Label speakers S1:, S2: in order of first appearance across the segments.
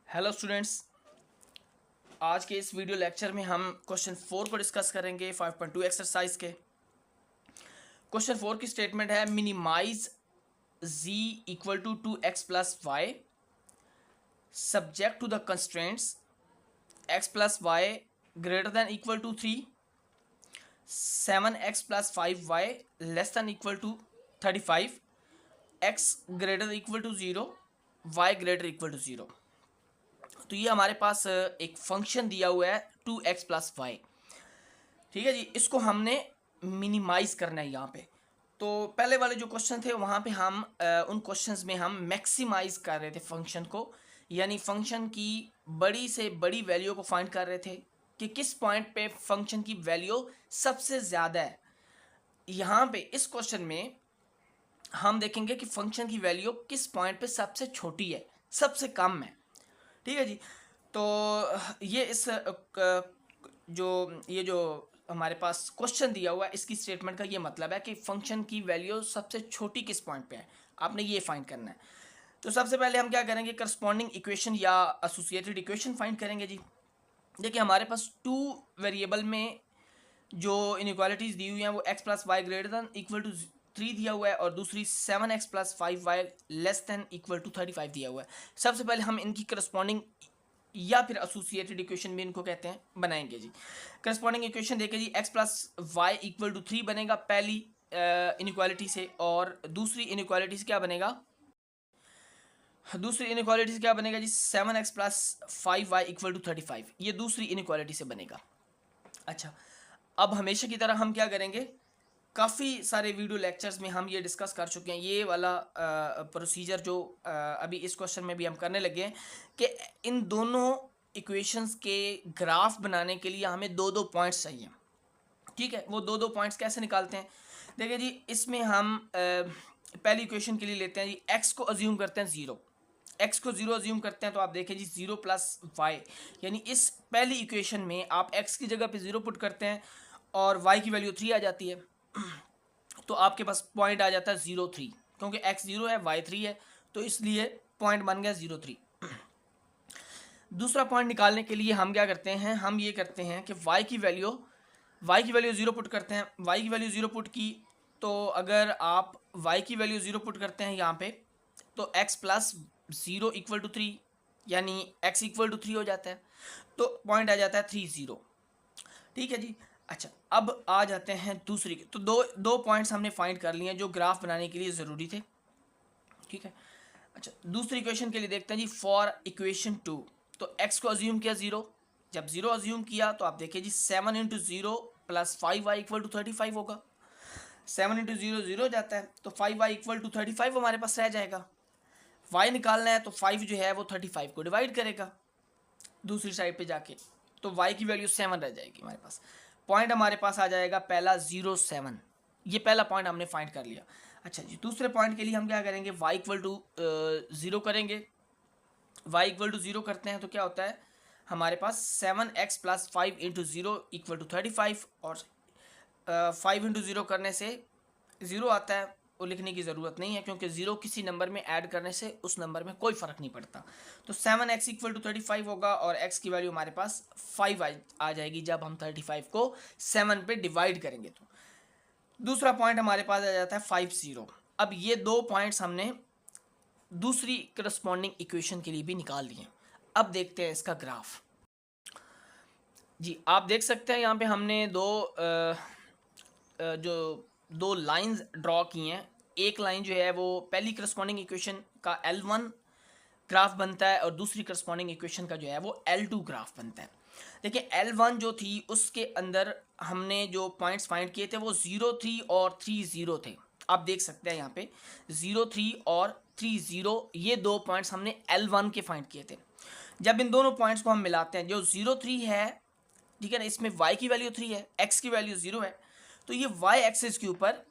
S1: Hello students, आज के इस वीडियो लेक्चर में हम क्वेश्चन 4 को डिस्कस करेंगे 5.2 एक्सरसाइज के। क्वेश्चन 4 की स्टेटमेंट है minimise z equal to 2x plus y subject to the constraints x plus y greater than equal to 3, 7x plus 5y less than equal to 35, x greater equal to 0, y greater equal to 0। तो ये हमारे पास एक function दिया हुआ है 2x plus Y. ठीक है जी, इसको हमने मिनिमाइज करना है यहाँ पे। तो पहले वाले जो क्वेश्चन थे वहाँ पे हम उन क्वेश्चंस में हम मैक्सिमाइज कर रहे थे फंक्शन को, यानी फंक्शन की बड़ी से बड़ी वैल्यू को फाइंड कर रहे थे कि किस पॉइंट पे फंक्शन की वैल्यू सबसे ज़्यादा है। यहाँ पे इस क्वेश्चन में हम देखेंगे कि फंक्शन की वैल्यू किस पॉइंट पे सबसे छोटी है, सबसे कम है। ठीक है जी, तो ये जो हमारे पास क्वेश्चन दिया हुआ है इसकी स्टेटमेंट का ये मतलब है कि फंक्शन की वैल्यू सबसे छोटी किस पॉइंट पे है, आपने ये फाइंड करना है। तो सबसे पहले हम क्या करेंगे, करस्पॉन्डिंग इक्वेशन या एसोसिएटेड इक्वेशन फाइंड करेंगे जी। देखिए हमारे पास 2 वेरिएबल में जो इनइक्वालिटीज दी हुई हैं वो x plus y greater than equal to 3 दिया हुआ है और दूसरी 7x plus 5y less than equal to 35 दिया हुआ है। सबसे पहले हम इनकी करस्पॉन्डिंग या फिर एसोसिएटेड इक्वेशन भी इनको कहते हैं बनाएंगे जी। करस्पॉन्डिंग इक्वेशन देखिए जी, x plus y equal to 3 बनेगा पहली इनइक्वालिटी से, और दूसरी इनइक्वालिटी से क्या बनेगा, जी 7x plus 5y equal to 35, ये दूसरी इनइक्वालिटी से बनेगा। अच्छा, अब हमेशा की तरह हम क्या करेंगे, काफ़ी सारे वीडियो लेक्चर्स में हम ये डिस्कस कर चुके हैं, ये वाला प्रोसीजर जो अभी इस क्वेश्चन में भी हम करने लगे हैं कि इन दोनों इक्वेशंस के ग्राफ बनाने के लिए हमें दो दो पॉइंट्स चाहिए। ठीक है, वो दो दो पॉइंट्स कैसे निकालते हैं, देखिए जी इसमें हम पहली इक्वेशन के लिए लेते हैं जी, x को अज्यूम करते हैं 0, x को 0 अज्यूम करते हैं। तो आप देखें जी 0 प्लस वाई, यानी इस पहली इक्वेशन में आप x की जगह पे 0 पुट करते हैं और y की वैल्यू 3 आ जाती है। तो आपके पास पॉइंट आ जाता है 0,3, क्योंकि x 0 है y 3 है, तो इसलिए पॉइंट बन गया 0,3। दूसरा पॉइंट निकालने के लिए हम क्या करते हैं, हम ये करते हैं कि y की वैल्यू 0 पुट करते हैं। y की वैल्यू 0 पुट की, तो अगर आप y की वैल्यू 0 पुट करते हैं यहाँ पे, तो x प्लस 0 इक्वल टू 3, यानी x इक्वल टू 3 हो जाता है, तो पॉइंट आ जाता है 30। ठीक है जी। अच्छा, अब आ जाते हैं दूसरी के, तो दो पॉइंट्स हमने फाइंड कर लिए हैं जो ग्राफ बनाने के लिए ज़रूरी थे। ठीक है। अच्छा, दूसरी इक्वेशन के लिए देखते हैं जी, फॉर इक्वेशन 2, तो x को अज्यूम किया 0, जब 0 अज्यूम किया तो आप देखिए जी 7 into 0 plus 5y equal to 35 होगा। 7 इंटू 0 0 जाता है, तो 5y इक्वल टू 35 हमारे पास रह जाएगा। y निकालना है तो 5 जो है वो 35 को डिवाइड करेगा दूसरी साइड पे जाके, तो y की वैल्यू 7 रह जाएगी हमारे पास। पॉइंट हमारे पास आ जाएगा पहला 0,7, ये पहला पॉइंट हमने फाइंड कर लिया। अच्छा जी, दूसरे पॉइंट के लिए हम क्या करेंगे, y इक्वल टू 0 करेंगे। y इक्वल टू 0 करते हैं तो क्या होता है, हमारे पास 7x plus 5 into 0 equal to 35, और 5 इंटू 0 करने से 0 आता है, वो लिखने की ज़रूरत नहीं है क्योंकि 0 किसी नंबर में ऐड करने से उस नंबर में कोई फ़र्क नहीं पड़ता। तो 7x इक्वल टू 35 होगा और x की वैल्यू हमारे पास 5 आ जाएगी जब हम 35 को 7 पे डिवाइड करेंगे। तो दूसरा पॉइंट हमारे पास आ जाता है 50। अब ये दो पॉइंट्स हमने दूसरी करस्पॉन्डिंग इक्वेशन के लिए भी निकाल लिए। अब देखते हैं इसका ग्राफ जी। आप देख सकते हैं यहाँ पे हमने दो लाइंस ड्रॉ की हैं। एक लाइन जो है वो पहली करस्पॉन्डिंग इक्वेशन का L1 ग्राफ बनता है और दूसरी करस्पॉन्डिंग इक्वेशन का जो है वो L2 ग्राफ बनता है। देखिए L1 जो थी उसके अंदर हमने जो पॉइंट्स फाइंड किए थे वो 0,3 और 3,0 थे। आप देख सकते हैं यहाँ पे 0,3 और 3,0, ये दो पॉइंट्स हमने L1 के फाइंड किए थे। जब इन दोनों पॉइंट्स को हम मिलाते हैं, जो 0,3 है, ठीक है ना, इसमें y की वैल्यू 3 है, x की वैल्यू 0 है, तो ये y एक्सिस के ऊपर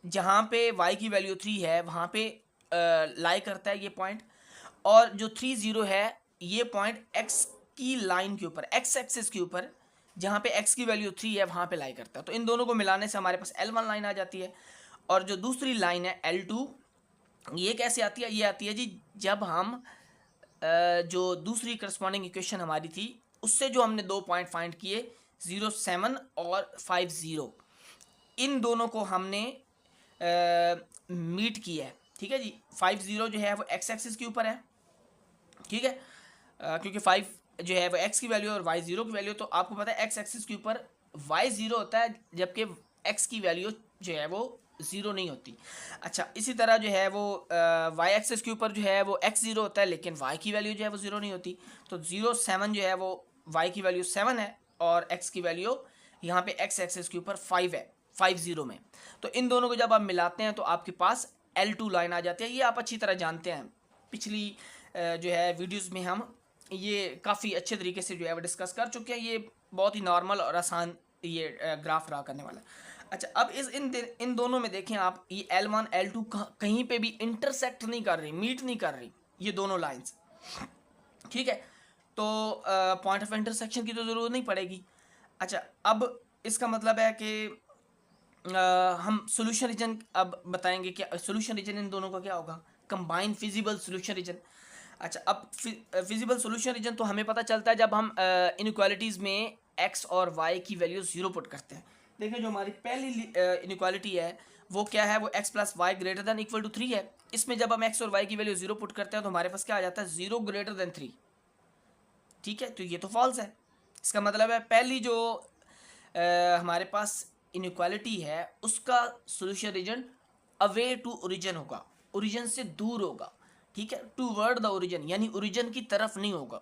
S1: जहाँ पे y की वैल्यू 3 है वहाँ पे लाई करता है ये पॉइंट, और जो 30 है ये पॉइंट x की लाइन के ऊपर, x एक्सिस के ऊपर जहाँ पे x की वैल्यू 3 है वहाँ पे लाई करता है। तो इन दोनों को मिलाने से हमारे पास L1 लाइन आ जाती है, और जो दूसरी लाइन है L2, ये कैसे आती है, ये आती है जी जब हम जो दूसरी करस्पॉन्डिंग इक्वेशन हमारी थी उससे जो हमने 2 पॉइंट फाइंड किए 0.7 और 5.0, इन दोनों को हमने मीट किया है। ठीक है जी। 5.0 जो है वो एक्स एक्सिस के ऊपर है, ठीक है, क्योंकि 5 जो है वो एक्स की वैल्यू और वाई 0 की वैल्यू, तो आपको पता है एक्स एक्सिस के ऊपर वाई 0 होता है जबकि एक्स की वैल्यू जो है वो 0 नहीं होती। अच्छा, इसी तरह जो है वो वाई एक्सिस के ऊपर जो है वो एक्स 0 होता है लेकिन वाई की वैल्यू जो है वो 0 नहीं होती। तो 0.7 जो है वो वाई की वैल्यू 7 है और एक्स की वैल्यू यहाँ पे एक्स एक्सिस के ऊपर 5 है, 5.0 में। तो इन दोनों को जब आप मिलाते हैं तो आपके पास L2 लाइन आ जाती है। ये आप अच्छी तरह जानते हैं, पिछली जो है वीडियोस में हम ये काफ़ी अच्छे तरीके से जो है वो डिस्कस कर चुके हैं। ये बहुत ही नॉर्मल और आसान ये ग्राफ ड्रा करने वाला है। अच्छा, अब इन दोनों में देखें आप, ये L1 L2 कहीं पे भी इंटरसेक्ट नहीं कर रही, मीट नहीं कर रही ये दोनों लाइंस, ठीक है। तो पॉइंट ऑफ इंटरसेक्शन की तो ज़रूरत नहीं पड़ेगी। अच्छा, अब इसका मतलब है कि हम सोल्यूशन रीजन अब बताएंगे कि सोल्यूशन रीजन इन दोनों का क्या होगा, कंबाइंड फिजिबल सोल्यूशन रीजन। अच्छा, अब फिजिबल सोल्यूशन रीजन तो हमें पता चलता है जब हम इनइक्वालिटीज़ में एक्स और वाई की वैल्यू 0 पुट करते हैं। देखिए, जो हमारी पहली इनइक्वालिटी है वो क्या है, वो x plus y greater than equal to 3 है। इसमें जब हम एक्स और वाई की वैल्यू 0 पुट करते हैं तो हमारे पास क्या आ जाता है, 0 ग्रेटर दैन 3। ठीक है, तो ये तो फॉल्स है। इसका मतलब है पहली जो हमारे पास इनइक्वालिटी है उसका solution region away to origin होगा, ओरिजिन से दूर होगा। ठीक है, टूवर्ड द ओरिजिन, यानी ओरिजिन की तरफ नहीं होगा।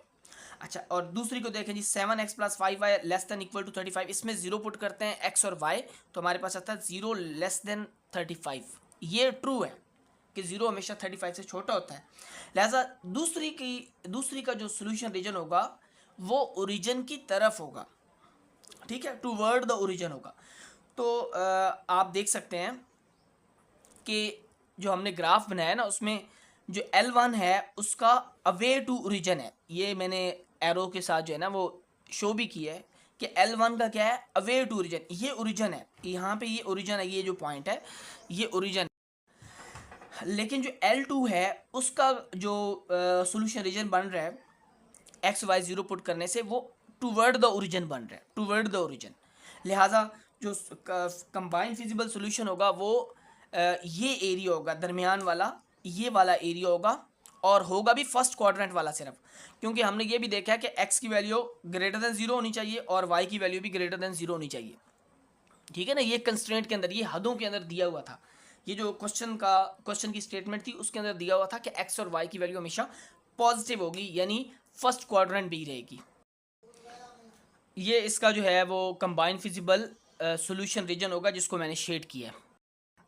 S1: अच्छा, और दूसरी को देखें जी, 7x plus 5y less than equal to 35, इसमें 0 पुट करते हैं x और y तो हमारे पास आता है 0 लेस देन 35। ये ट्रू है कि 0 हमेशा 35 से छोटा होता है। लिहाजा दूसरी का जो सोल्यूशन रीजन होगा वो ओरिजिन की तरफ होगा। ठीक है, टूवर्ड द ओरिजिन होगा। तो आप देख सकते हैं कि जो हमने ग्राफ बनाया ना उसमें जो L1 है उसका अवे टू ओरिजिन है। ये मैंने एरो के साथ जो है ना वो शो भी किया है कि L1 का क्या है, अवे टू ओरिजिन, ये ओरिजिन है, यहाँ पे ये ओरिजिन है, ये जो पॉइंट है ये ओरिजिन है। लेकिन जो L2 है उसका जो सोल्यूशन रीजन बन रहा है एक्स वाई 0 पुट करने से वो टूवर्ड द ओरिजिन बन रहा है, टूवर्ड द ओरिजिन। लिहाजा जो कंबाइंड फिजिबल सोल्यूशन होगा वो ये एरिया होगा, दरमियान वाला ये वाला एरिया होगा, और होगा भी फर्स्ट क्वाड्रेंट वाला सिर्फ, क्योंकि हमने ये भी देखा है कि एक्स की वैल्यू ग्रेटर देन 0 होनी चाहिए और वाई की वैल्यू भी ग्रेटर देन 0 होनी चाहिए। ठीक है ना, ये कंस्ट्रेंट के अंदर, ये हदों के अंदर दिया हुआ था। ये जो क्वेश्चन की स्टेटमेंट थी उसके अंदर दिया हुआ था कि एक्स और वाई की वैल्यू हमेशा पॉजिटिव होगी, यानी फर्स्ट क्वाड्रेंट भी रहेगी। ये इसका जो है वो कंबाइंड फिजिबल सॉल्यूशन रीजन होगा जिसको मैंने शेड किया है।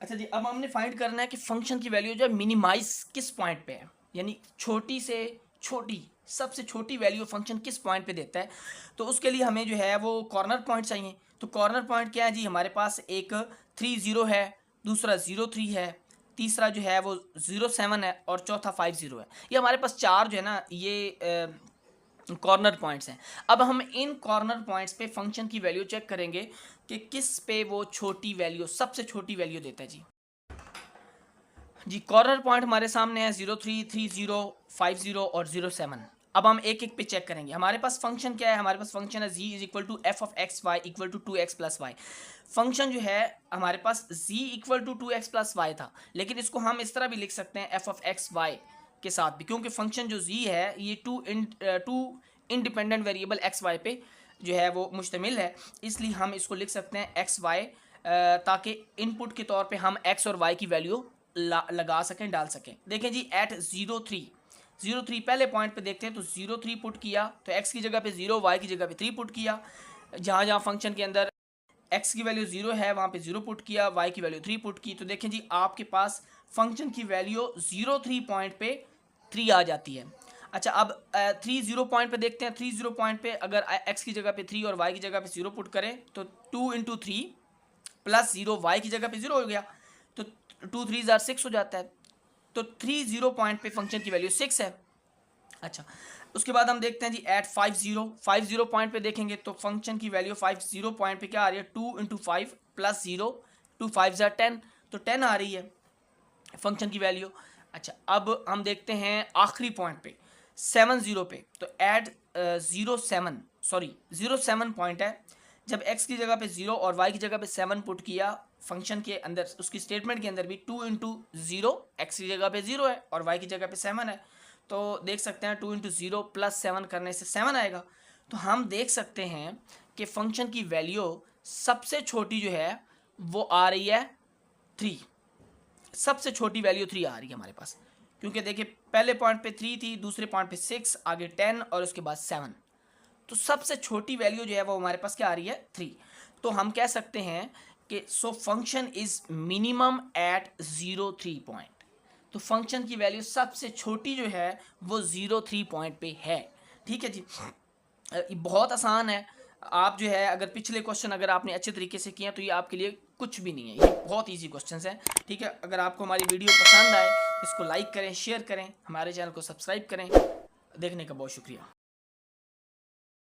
S1: अच्छा जी, अब हमने फाइंड करना है कि फंक्शन की वैल्यू जो है मिनिमाइज किस पॉइंट पे है, यानी छोटी से छोटी, सबसे छोटी वैल्यू फंक्शन किस पॉइंट पे देता है। तो उसके लिए हमें जो है वो कॉर्नर पॉइंट चाहिए। तो कॉर्नर पॉइंट क्या है जी, हमारे पास एक 3 0 है, दूसरा 0 3 है, तीसरा जो है वो 0 7 है और चौथा 5 0 है। ये हमारे पास चार जो है ना ये कॉर्नर पॉइंट्स हैं। अब हम इन कॉर्नर पॉइंट्स पे फंक्शन की वैल्यू चेक करेंगे कि किस पे वो छोटी वैल्यू, सबसे छोटी वैल्यू देता है जी। कॉर्नर पॉइंट हमारे सामने है 0 3 3 0 5 0 और 0 7। अब हम एक एक पे चेक करेंगे। हमारे पास फंक्शन क्या है, हमारे पास फंक्शन है z is equal to f of x y equal to 2x plus y. Function जो है हमारे पास z equal to 2x plus y था, लेकिन इसको हम इस तरह भी लिख सकते हैं एफ ऑफ एक्स वाई के साथ भी, क्योंकि फंक्शन जो z है ये two independent variable x y पे जो है वो मुश्तमिल है, इसलिए हम इसको लिख सकते हैं एक्स वाई, ताकि इनपुट के तौर पे हम एक्स और वाई की वैल्यू लगा सकें, डाल सकें। देखें जी, एट 0 3 पहले पॉइंट पे देखते हैं तो 0 3 पुट किया तो x की जगह पे 0, y की जगह पे 3 पुट किया। जहाँ जहाँ फंक्शन के अंदर x की वैल्यू 0 है वहाँ पे 0 पुट किया, y की वैल्यू 3 पुट की। तो देखें जी, आपके पास फंक्शन की वैल्यू 0 3 पॉइंट पे 3 आ जाती है। अच्छा, अब 3 0 पॉइंट पे देखते हैं। 3 0 पॉइंट पे अगर x की जगह पे 3 और y की जगह पे 0 पुट करें तो 2 × 3 प्लस 0, y की जगह पे 0 हो गया तो 2 3 6 हो जाता है। तो 3 0 पॉइंट पे फंक्शन की वैल्यू 6 है। अच्छा, उसके बाद हम देखते हैं जी एट 5 0 पॉइंट पे देखेंगे तो फंक्शन की वैल्यू 5 0 पॉइंट पे क्या आ रही है, 2 × 5 प्लस 0, 2 5 10, तो 10 आ रही है फंक्शन की वैल्यू। अच्छा, अब हम देखते हैं आखिरी पॉइंट पे 7 पे, तो ऐड 0.7 पॉइंट है। जब x की जगह पे 0 और y की जगह पे 7 पुट किया फंक्शन के अंदर, उसकी स्टेटमेंट के अंदर भी 2 इंटू 0, एक्स की जगह पे 0 है और y की जगह पे 7 है, तो देख सकते हैं 2 इंटू 0 प्लस 7 करने से 7 आएगा। तो हम देख सकते हैं कि फंक्शन की वैल्यू सबसे छोटी जो है वो आ रही है 3, सबसे छोटी वैल्यू 3 आ रही है हमारे पास, क्योंकि देखिए पहले पॉइंट पे 3 थी, दूसरे पॉइंट पे 6, आगे 10 और उसके बाद 7, तो सबसे छोटी वैल्यू जो है वो हमारे पास क्या आ रही है 3। तो हम कह सकते हैं कि so function is minimum at 0.3 point, तो फंक्शन की वैल्यू सबसे छोटी जो है वो 0.3 पॉइंट पे है। ठीक है जी, ये बहुत आसान है। आप जो है अगर पिछले क्वेश्चन अगर आपने अच्छे तरीके से किए हैं तो ये आपके लिए कुछ भी नहीं है, ये बहुत इजी क्वेश्चंस हैं। ठीक है, अगर आपको हमारी वीडियो पसंद आए इसको लाइक करें, शेयर करें, हमारे चैनल को सब्सक्राइब करें। देखने का बहुत शुक्रिया।